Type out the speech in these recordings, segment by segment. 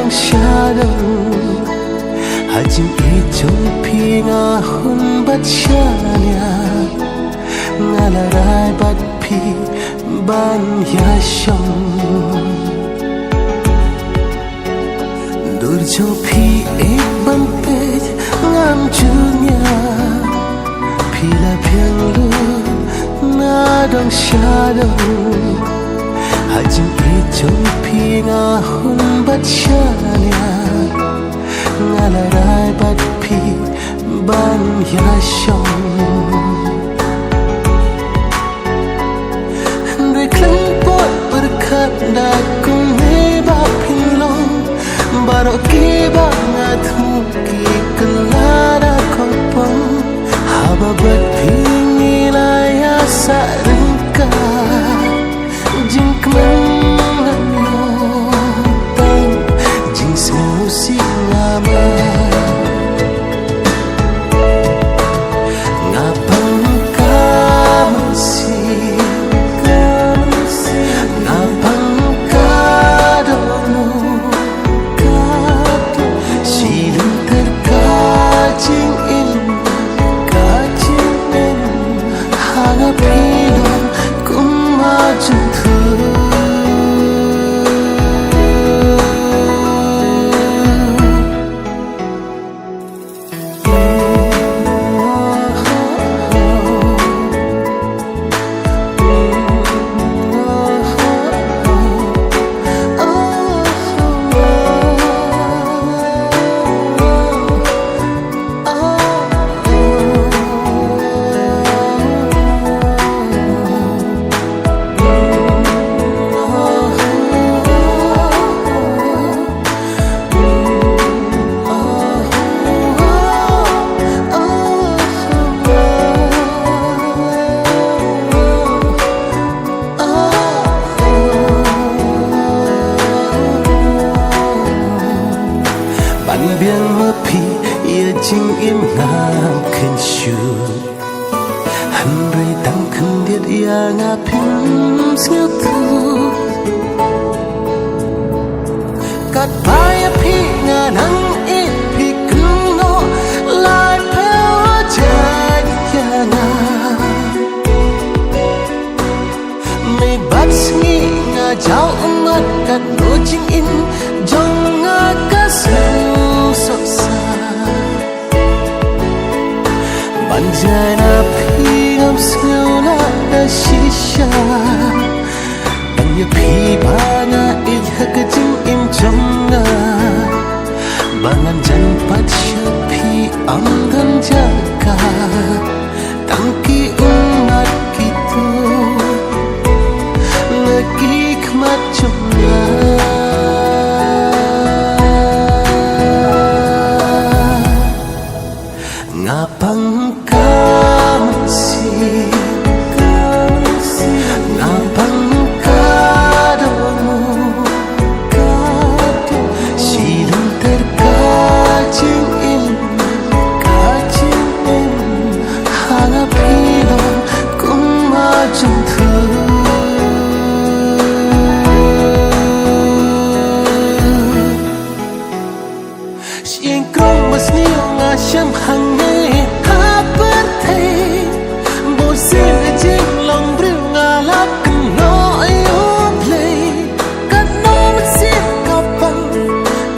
shadow hajim ijong pinga hun bat shania ngalarai bat pi ban ya shong durjo phi ek ban pe ngam chunya phila phiang lu na dong shadow hajim ijong pinga hun bat shania ngalarai bat pi ban ya shong đôi khăn bội berkat da kung me ba pinglong baro ki ba ngathu ki kelara kopong haba bat pi nilaya sa rengka jing kemang tang jing semusi ngama biang mapi ia jing im ngam khen shu han rei tang khen diet ia nga phim siêu tu kat pai phi nga nang i phi kung no lai pe jai ya na me bat sngi nga jao ngat kat no jing in jong nga ka Banjana pigam sila na shisha Banya pibana idhakajing imjamna Bangan jan patsya pi amdan jaka Tangki umat gitu Lagi kmat jomna Ngapang Sham hang ne ha par thai bo sin jing long bru nga la kan no ayo play kan no si ka pang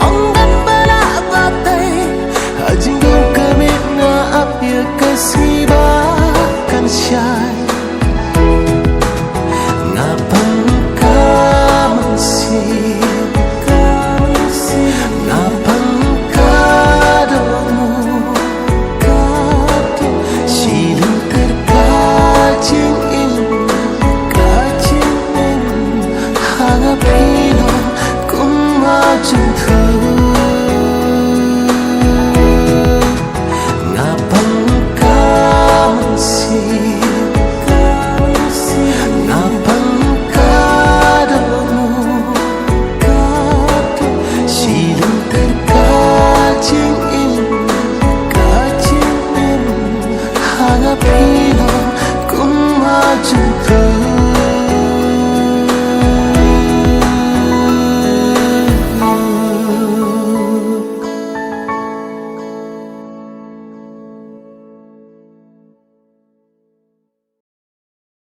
ong dan bala ba tai ajing go ka me na ap ye ka si ba kan shai na pang ka man si Ka ka 。 Hangap hilang kung majeng